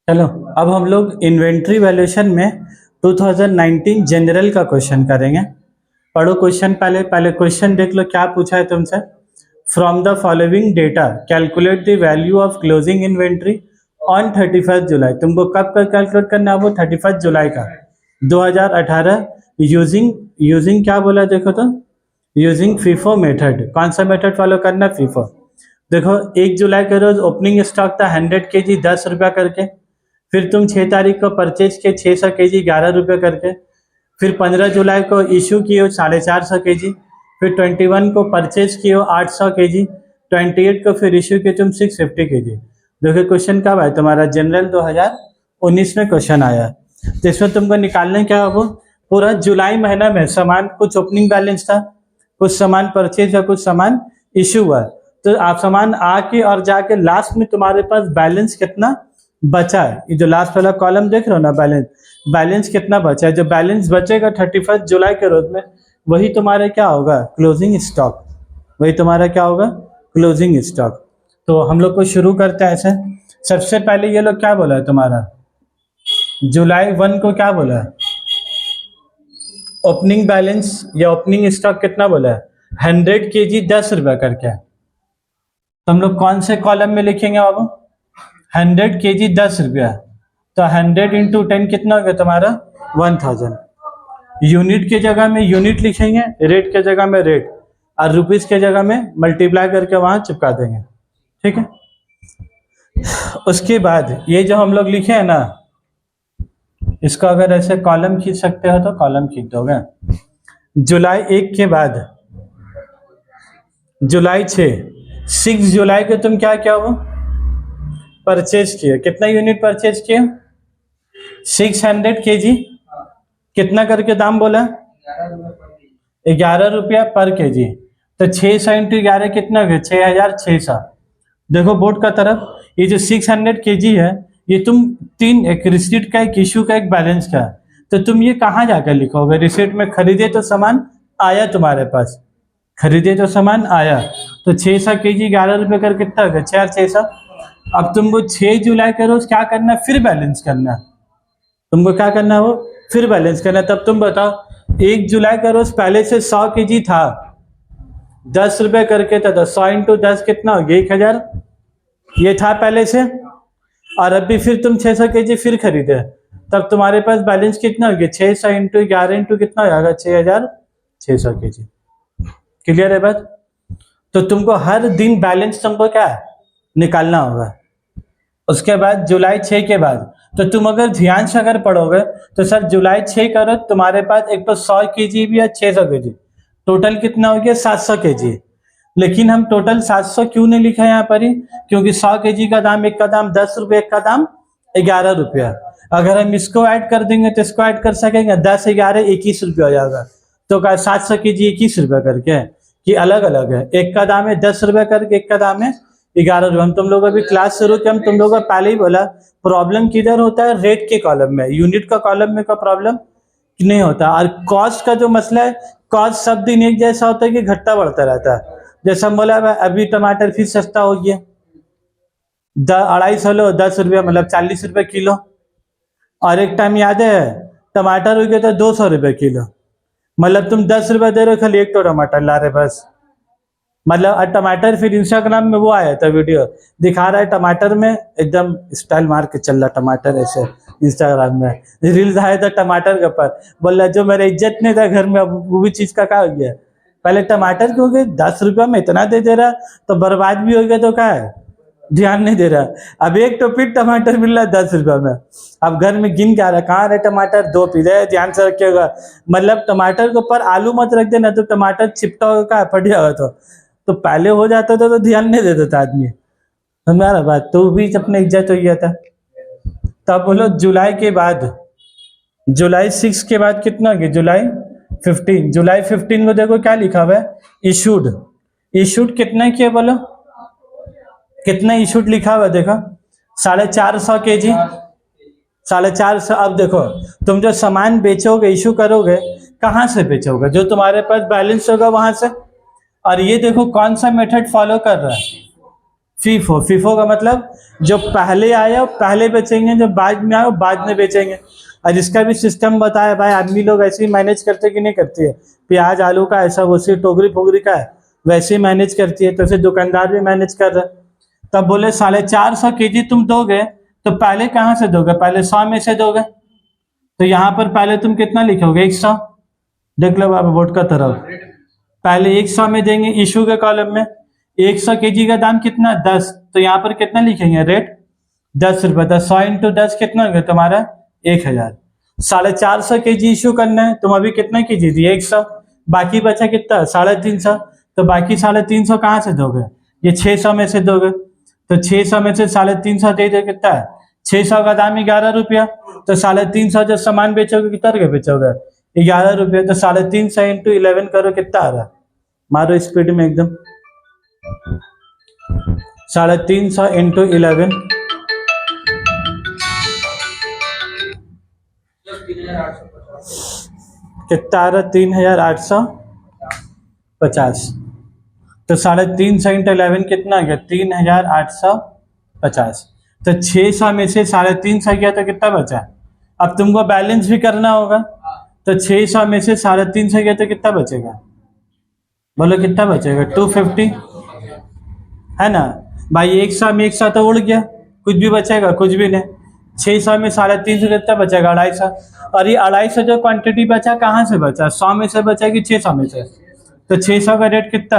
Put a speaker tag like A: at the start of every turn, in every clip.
A: चलो अब हम लोग इन्वेंट्री वैल्यूएशन में 2019 जनरल का क्वेश्चन करेंगे। पढ़ो क्वेश्चन, पहले क्वेश्चन देख लो क्या पूछा है तुमसे। From the following data calculate the value of closing inventory on 31 जुलाई। तुमको कब का कैलकुलेट करना है? वो 31 जुलाई का 2018 यूजिंग क्या बोला देखो तो, यूजिंग फीफो मेथड। कौन सा मेथड फॉलो करना? फीफो। देखो 1 जुलाई के रोज ओपनिंग स्टॉक था 100 kg 10 रुपया करके, फिर तुम 6 तारीख को परचेज किए 600 kg 11 रुपये करके, फिर 15 जुलाई को इशू किए 450 kg, फिर 21 को परचेज किए 800 kg, 28 को फिर इशू किए तुम 650 kg। देखो क्वेश्चन कब आया तुम्हारा? जनरल 2019 में क्वेश्चन आया। तो इसमें तुमको निकालना क्या हो, पूरा जुलाई महीना में सामान कुछ ओपनिंग बैलेंस था, कुछ सामान परचेज या कुछ सामान इशू हुआ, तो आप सामान आके और जाके लास्ट में तुम्हारे पास बैलेंस कितना बचा है। ये जो लास्ट वाला कॉलम देख रहे हो ना, बैलेंस कितना बचा है। जो बैलेंस बचेगा 31 जुलाई के रोज में, वही तुम्हारा क्या होगा? Closing stock. वही तुम्हारा क्या होगा? Closing stock. तो हम लोग को शुरू करते हैं ऐसे। सबसे पहले ये लोग क्या बोला है तुम्हारा? जुलाई 1 को क्या बोला है? ओपनिंग बैलेंस या ओपनिंग स्टॉक कितना बोला है? 100 kg 10 रुपया करके। तो हम लोग कौन से कॉलम में लिखेंगे बाबू? 100 kg 10 रुपया, तो 100 इंटू 10 कितना हो गया तुम्हारा? 1000। यूनिट के जगह में यूनिट लिखेंगे, रेट के जगह में रेट, और रुपीस के जगह में मल्टीप्लाई करके वहां चिपका देंगे। ठीक है। उसके बाद ये जो हम लोग लिखे हैं ना, इसको अगर ऐसे कॉलम खींच सकते हो तो कॉलम खींच दोगे। जुलाई 1 के बाद जुलाई 6 जुलाई को तुम क्या क्या हो? परचेज किए। कितना यूनिट परचेज किए? 600 kg। कितना करके दाम बोला? 11 रुपया पर केजी। तो 600 इंटू 11 कितना हो गया? 6600। देखो बोर्ड का तरफ, ये जो 600 kg है, ये तुम तीन, एक रिसीट का, एक इशू का, एक बैलेंस का। तो तुम ये कहाँ जाकर लिखोगे? रिसीट में खरीदे तो सामान आया तुम्हारे पास, खरीदे तो सामान आया, तो 600 kg 11 रुपये कर कितना हो गया? 6600। अब तुमको 6 जुलाई के रोज क्या करना है? फिर बैलेंस करना है। तुमको क्या करना है? वो फिर बैलेंस करना है। तब तुम बताओ, 1 जुलाई का रोज पहले से 100 kg था 10 रुपये करके था, तो 100 इंटू 10 कितना हो गया? 1000। ये था पहले से, और अभी फिर तुम 600 kg फिर खरीदे, तब तुम्हारे पास बैलेंस कितना हो गया? 600 इंटू 11 इंटू कितना हो जाएगा? 6600 kg। क्लियर है बात? तो तुमको हर दिन बैलेंस तुमको क्या है? निकालना होगा। उसके बाद जुलाई 6 के बाद, तो तुम अगर ध्यान से अगर पढ़ोगे तो सर जुलाई 6 करो, तुम्हारे पास एक तो 100 kg भी है, 600 kg, टोटल कितना हो गया? 700 kg। लेकिन हम टोटल 700 क्यों नहीं लिखा यहाँ पर ही? क्योंकि 100 kg का दाम, एक का दाम 10 रुपये, एक का दाम 11 रुपया। अगर हम इसको ऐड कर देंगे तो इसको ऐड कर सकेंगे, 10 11 21 रुपया हो जाएगा। तो क्या 700 kg 21 रुपया करके, कि अलग अलग है? एक का दाम है 10 रुपया करके, एक का दाम है 11 रुपये। हम तुम लोग अभी क्लास शुरू किया, हम तुम लोगों को पहले ही बोला, प्रॉब्लम किधर होता है? रेट के कॉलम में। यूनिट का कॉलम में का प्रॉब्लम नहीं होता। और कॉस्ट का जो मसला है, कॉस्ट सब दिन एक जैसा होता है कि घटता बढ़ता रहता है। जैसे हम बोला अभी टमाटर फिर सस्ता हो गया, 250 लो 10 रुपया, मतलब 40 रुपये किलो। और एक टाइम याद है टमाटर हो गया था 200 रुपये किलो, मतलब तुम 10 रुपये दे रहे हो, खाली एक तो टमाटर ला रहे बस। मतलब टमाटर, फिर इंस्टाग्राम में वो आया था वीडियो, दिखा रहा है टमाटर में एकदम स्टाइल मार के चल रहा टमाटर ऐसे। इंस्टाग्राम में रील्स आया था टमाटर के ऊपर, बोल रहा जो मेरा इज्जत नहीं था घर में, अब वो भी चीज का क्या हो गया? पहले टमाटर क्यों गए 10 रुपया में इतना दे रहा, तो बर्बाद भी हो गया, तो क्या है? ध्यान नहीं दे रहा। अब एक तो फिर टमाटर मिल रहा है 10 रुपया में। अब घर में गिन के आ रहा, कहाँ रहे टमाटर? 2 पीस है, ध्यान से रखिएगा। मतलब टमाटर के ऊपर आलू मत रख देना, तो टमाटर चिपटा होगा, फट जाएगा। तो पहले हो जाता था तो ध्यान नहीं देता था आदमी। हमारा बात तो भी अपने इज्जत हो गया था। तब बोलो जुलाई के बाद, जुलाई 6 के बाद कितना हो गया? जुलाई 15। जुलाई 15 को देखो क्या लिखा हुआ है? इशूड। इशूड कितना किया बोलो? कितना इशूड लिखा हुआ है? देखो 450 kg, 450। अब देखो तुम जो सामान बेचोगे, इशू करोगे, कहाँ से बेचोगे? जो तुम्हारे पास बैलेंस होगा वहां से। और ये देखो कौन सा मेथड फॉलो कर रहा है? फीफो, फीफो का मतलब जो पहले आया वो पहले बेचेंगे, जो बाद में आया वो बाद में बेचेंगे। और इसका भी सिस्टम बताया भाई, आदमी लोग ऐसे ही मैनेज करते कि नहीं करती है, प्याज आलू का ऐसा वैसे टोकरी फोकरी का है वैसे ही मैनेज करती है, तो ऐसे दुकानदार भी मैनेज कर रहा है। तब बोले 450 केजी तुम दोगे, तो पहले कहाँ से दोगे, पहले 100 में से दोगे, तो यहाँ पर पहले तुम कितना लिखोगे 100, देख लो बाबा बोर्ड का तरफ, पहले 100 में देंगे इशू के कॉलम में, 100 केजी का दाम कितना 10, तो यहाँ पर कितना लिखेंगे रेट 10 रुपये, तो 100 इंटू 10 कितना हो गया तुम्हारा 1000। 450 केजी इशू करना है, तुम अभी कितना केजी दिए 100, बाकी बचा कितना 350, तो बाकी 350 कहाँ से दोगे, ये 600 में से दोगे, तो 600 में से 350 दे दो कितना है 600 का दाम 11 रुपया, तो 350 जो सामान बेचोगे कितना रुपये बेचोगे 11 रुपये, तो 350 इंटू 11 करो कितना आ रहा है, मारो स्पीड में एकदम, 350 इंटू 11 कितना आ रहा 3850, तो 350 इंटू 11 कितना आ गया 3850, तो 600 में से 350 गया तो कितना बचा, अब तुमको बैलेंस भी करना होगा, तो 600 में से 350 गया तो कितना बचेगा, बोलो कितना बचेगा 250 है ना भाई, 100 में 100 तो उड़ गया, कुछ भी बचेगा कुछ भी नहीं, 600 में 350 कितना बचेगा 250, और ये 250 जो क्वांटिटी बचा कहाँ से बचा, 100 में से बचा कि 600 में से, तो 600 का रेट कितना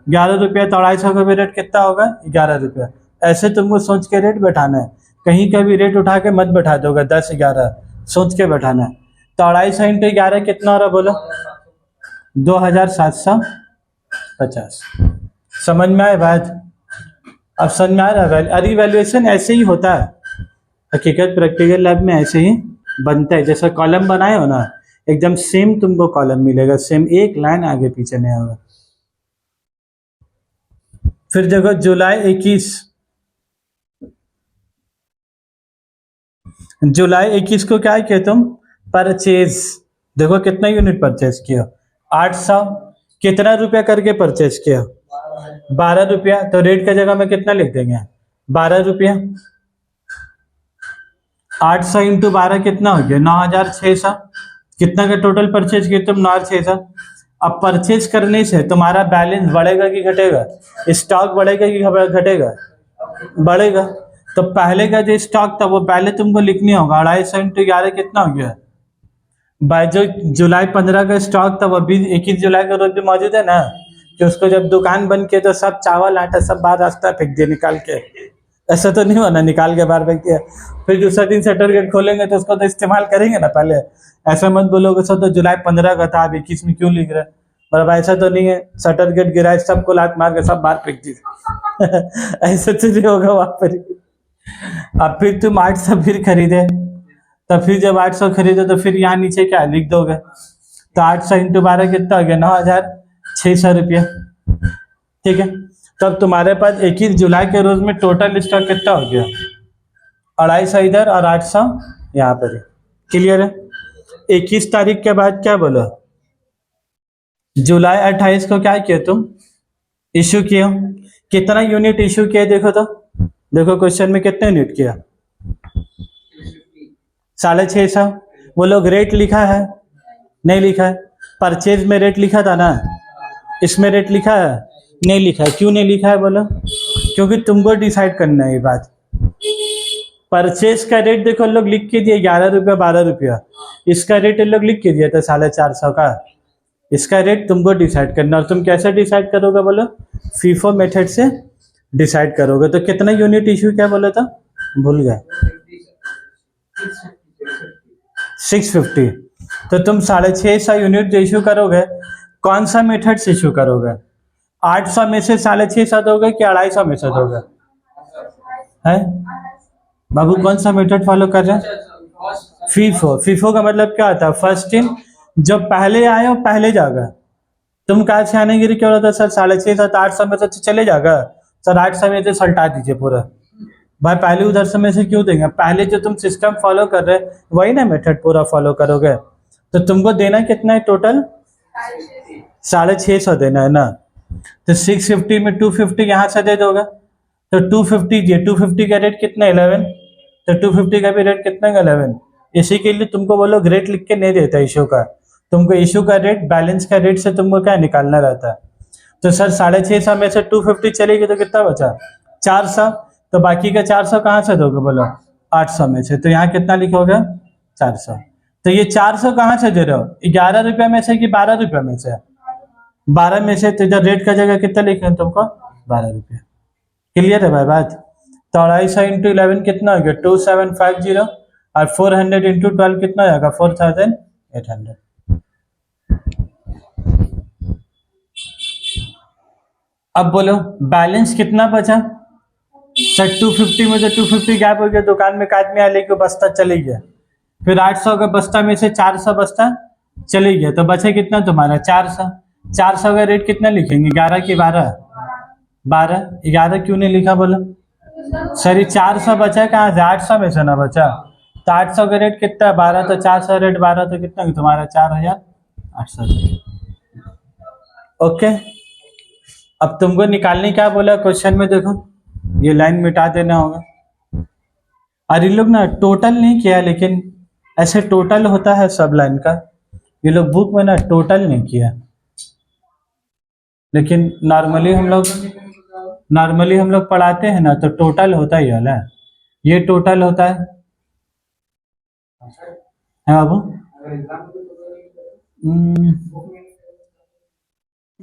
A: 11 रुपया, तो 250 का भी रेट कितना होगा 11 रुपया। ऐसे तुमको सोच के रेट बैठाना है, कहीं का भी रेट उठा के मत बैठा दोगे 10 11, सोच के बैठाना है। तो 250 इंटू 11 कितना हो रहा बोलो 2750, समझ में आए बात, अब समझ में आ रहा है। अरे इवैल्यूएशन ऐसे ही होता है, हकीकत प्रैक्टिकल लैब में ऐसे ही बनता है, जैसा कॉलम बनाए हो ना एकदम सेम तुमको कॉलम मिलेगा, सेम एक लाइन आगे पीछे नहीं होगा। फिर देखो जुलाई 21 को क्या किया तुम परचेज, देखो कितना यूनिट परचेज किया 800, कितना रुपया करके परचेज किया 12 रुपया, तो रेट का जगह में कितना लिख देंगे 12 रुपया, 800 इंटू 12 कितना हो गया 9600, कितना का टोटल परचेज किया तुम 9600। अब परचेज करने से तुम्हारा बैलेंस बढ़ेगा कि घटेगा, स्टॉक बढ़ेगा कि घटेगा, बढ़ेगा, तो पहले का जो स्टॉक था वो पहले तुमको लिखनी होगा, 250 इंटू 11 कितना हो गया, भाई जो जुलाई 15 का स्टॉक था वो भी 21 जुलाई का रोज भी मौजूद है ना, कि उसको जब दुकान बंद किया तो सब चावल आटा सब बाहर रास्ता फेंक दिया निकाल के, ऐसा तो नहीं होना निकाल के बाहर फेंक दिया, फिर दूसरा दिन शटर गेट खोलेंगे तो उसको तो इस्तेमाल करेंगे ना पहले, ऐसा मत बोलोगे सर तो जुलाई 15 का था आप 21 में क्यों लिख रहे, मतलब ऐसा तो नहीं है शटर गेट गिरा सबको लात मार के सब बाहर फेंक दी ऐसा तो नहीं होगा वहां पर। अब फिर तुम 800 फिर खरीदे, तो फिर जब 800 खरीदे तो फिर यहाँ नीचे क्या लिख दोगे, तो 800 इंटू 12 कितना हो गया 9600 रुपया, ठीक है। तब तुम्हारे पास 21 जुलाई के रोज में टोटल स्टॉक कितना हो गया 250 इधर और 800 यहाँ पर, क्लियर है। 21 तारीख के बाद क्या बोलो जुलाई 28 को क्या किया तुम इशू किया, कितना यूनिट इशू किया देखो, तो देखो क्वेश्चन में कितने यूनिट किया 650, वो लोग रेट लिखा है नहीं लिखा है, परचेज में रेट लिखा था ना, इसमें रेट लिखा है नहीं लिखा है, क्यों नहीं लिखा है बोलो, क्योंकि तुमको डिसाइड करना है ये बात। परचेज का रेट देखो लोग लिख के दिए 11 रुपया 12 रुपया, इसका रेट लोग लिख के दिया था 450 का, इसका रेट तुमको डिसाइड करना, और तुम कैसे डिसाइड करोगे बोलो फीफो मेथड से डिसाइड करोगे। तो कितना यूनिट इशू क्या बोला था भूल गए 650, तो तुम 650 यूनिट जो इशू करोगे कौन सा मेथड से इशू करोगे, 800 में से 650 दोगे कि 250 में से दोगे, है बाबू कौन सा मेथड फॉलो कर रहे हैं, फीफो। फीफो का मतलब क्या होता है फर्स्ट इन, जब पहले आए और पहले जाएगा, तुम कहा से आने गिरी क्या होता सर 650 800 में से चले जाएगा सर, 800 में से सल्टा दीजिए पूरा, भाई पहले उधर समय से क्यों देंगे, पहले जो तुम सिस्टम फॉलो कर रहे वही ना मेथड पूरा फॉलो करोगे, तो तुमको देना कितना है टोटल 650 देना है ना, तो 650 में 250 यहाँ से दे दोगे, तो 250 ये 250 का रेट कितना 11, तो 250 का भी रेट कितना का 11। इसी के लिए तुमको वो लोग रेट लिख के नहीं देता इशू का, तुमको इशू का रेट बैलेंस का रेट से तुमको क्या निकालना रहता है। तो सर 650 में से 250 चलेगी तो कितना बचा 400, तो बाकी का 400 कहाँ से दोगे बोलो 800 में से, तो यहाँ कितना लिखोगे 400। तो ये 400 कहाँ से दे रहे हो 11 रुपये में से कि 12 रुपये में से, 12 में से, तो इधर रेट का जगह कितना लिखे तुमको 12 रुपये। क्लियर है भाई बात। तो 250 इंटू 11 कितना हो गया 2750, और 400 इंटू 12 कितना हो जाएगा 4800। अब बोलो बैलेंस कितना बचा सर 250 में से 250 गैप हो गया, दुकान में आदमी आ लेके बस्ता चले गया, फिर 800 का बस्ता में से 400 बस्ता चले गया, तो बचे कितना तुम्हारा 400। 400 का रेट कितना लिखेंगे 11 की 12, 11 क्यों नहीं लिखा बोलो सर, ये 400 बचा है कहाँ से 800 में से ना बचा, तो 800 का रेट कितना है 12, तो 400 रेट 12, तो कितना तुम्हारा 4800। ओके, अब तुमको निकालने क्या बोला क्वेश्चन में, देखो ये लाइन मिटा देना होगा। और ये लोग ना टोटल नहीं किया, लेकिन ऐसे टोटल होता है सब लाइन का, ये लोग बुक में ना टोटल नहीं किया, लेकिन नॉर्मली हम लोग पढ़ाते हैं ना तो टोटल होता ही है, ये टोटल होता है बाबू।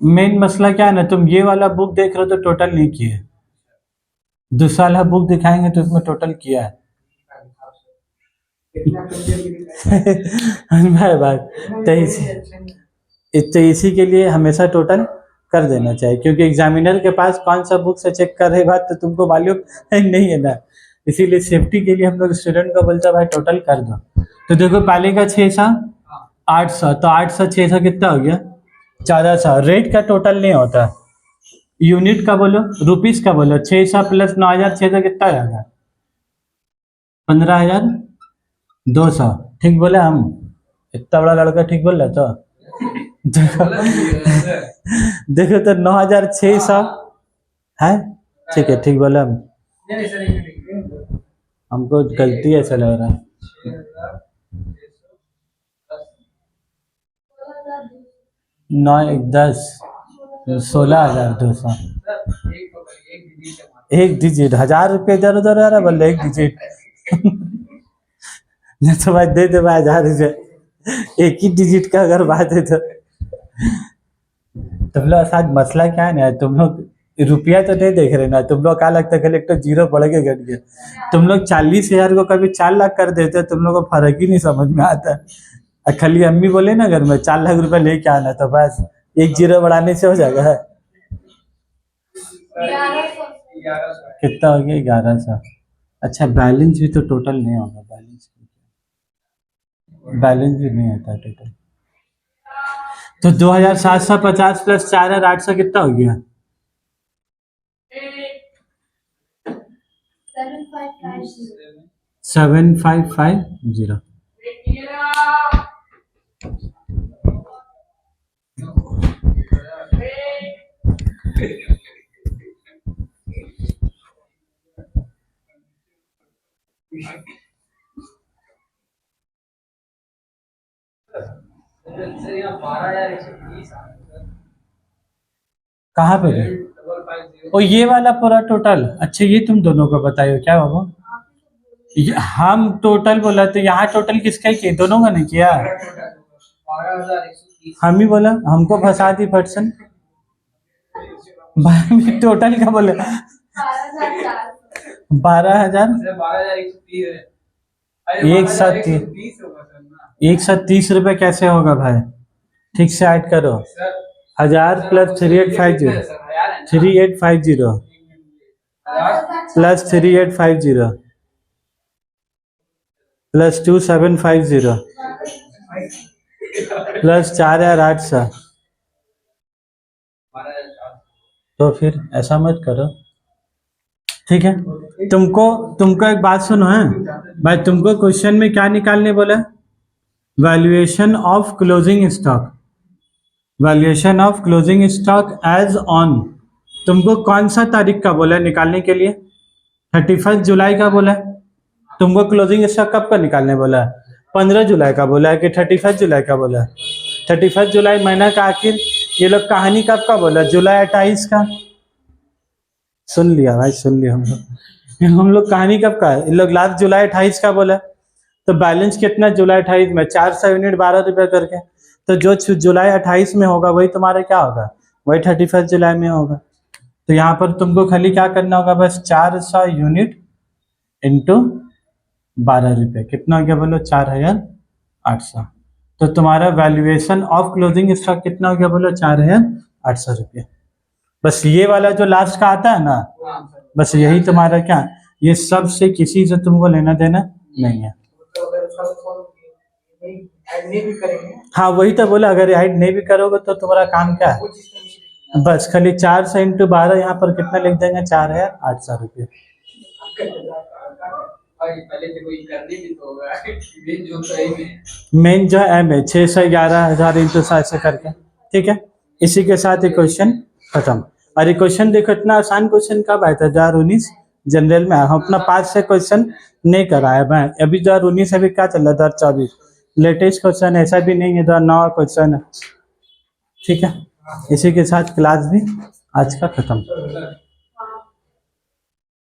A: मेन मसला क्या है ना, तुम ये वाला बुक देख रहे हो तो टोटल नहीं किए, दूसरा वाला बुक दिखाएंगे तो उसमें टोटल किया है। भाई बात तो इसी के लिए हमेशा टोटल कर देना चाहिए, क्योंकि एग्जामिनर के पास कौन सा बुक से चेक कर रहे बात तो तुमको मालूम नहीं है ना, इसीलिए सेफ्टी के लिए हम लोग स्टूडेंट को बोलते हैं भाई टोटल कर दो। तो देखो पहले का 600 800, तो 800 600 कितना हो गया 1400। रेट का टोटल नहीं होता, यूनिट का बोलो रुपीस का बोलो, 600 प्लस 9600 कितना आएगा 15200। ठीक बोले हम, इतना बड़ा लड़का ठीक बोल रहा तो देखो तो 9600 है, ठीक है ठीक बोले हम, हमको गलती ऐसा लग रहा है। 9 1 10 16,200, एक डिजिट 1000 रुपये इधर उधर आ रहा बोले एक डिजिट तो भाई दे दे भाई 1000 रुपये, एक ही डिजिट का अगर बात है तो तुम लोग साथ मसला क्या है ना, तुम लोग रुपया तो नहीं देख रहे ना, तुम लोग क्या लगता है एक तो जीरो बढ़ के घट गया, तुम लोग 40,000 को कभी 4 लाख कर देते, तुम लोग को फर्क ही नहीं समझ में आता। खाली अम्मी बोले ना घर में 4 लाख रुपए लेके आना, तो बस एक जीरो बढ़ाने से हो जाएगा। कितना हो गया 1100। अच्छा बैलेंस भी तो टोटल नहीं होगा, बैलेंस भी नहीं होता टोटल। तो 2750 प्लस 4800 कितना हो गया 7550। कहाँ पे गए और ये वाला पूरा टोटल। अच्छा ये तुम दोनों को बताइए क्या बाबू, हम टोटल बोला तो यहाँ टोटल किसका किया, दोनों का नहीं किया, हम ही बोला, हमको फंसा दी फटसन। टोटल का बोले 12,000 130 रुपए कैसे होगा भाई, ठीक से ऐड करो, 1000 प्लस 3850 प्लस 3850 प्लस 2750 प्लस 4800। तो फिर ऐसा मत करो, ठीक है। तुमको एक बात सुनो है भाई, तुमको क्वेश्चन में क्या निकालने बोला, valuation of closing stock, valuation of closing stock as on तुमको कौन सा तारीख का बोला है निकालने के लिए? 31 जुलाई का बोला है। तुमको क्लोजिंग स्टॉक कब का निकालने बोला है? 15 जुलाई का बोला है कि 31 जुलाई का बोला है? 31 जुलाई महीना का आखिर। ये लोग कहानी कब का बोला? जुलाई 28 का। सुन लिया भाई, सुन लिया हम लोग कहानी कब का है? इन लोग लास्ट जुलाई 28 का बोला। तो बैलेंस कितना जुलाई 28 में? 400 यूनिट 12 रुपये करके। तो जो जुलाई 28 में होगा वही तुम्हारा क्या होगा? वही 31 जुलाई में होगा। तो यहाँ पर तुमको खाली क्या करना होगा? बस 400 यूनिट इंटू 12 रुपये। कितना हो गया बोलो? 4800। तो तुम्हारा वैल्यूएशन ऑफ क्लोजिंग स्टॉक कितना हो गया बोलो? 4800 रुपये। बस ये वाला जो लास्ट का आता है ना, बस यही तुम्हारा क्या, ये सब से किसी से तुमको लेना देना नहीं है। हाँ वही तो बोला, अगर ऐड नहीं भी करोगे तो तुम्हारा काम क्या है? बस खाली 400 इंटू 12 यहाँ पर कितना लिख देंगे? 4800 रुपये। मेन जो है एम है 611,000 इंटू 700 करके, ठीक है। इसी के साथ ये क्वेश्चन खत्म। और ये क्वेश्चन देखो इतना आसान क्वेश्चन कब आया था? 2019 जनरल में। हम अपना 5 से क्वेश्चन नहीं कराया मैं। अभी 2019 अभी क्या चल रहा है? 2024 लेटेस्ट क्वेश्चन ऐसा भी नहीं है, 2009 क्वेश्चन है, ठीक है। इसी के साथ क्लास भी आज का खत्म।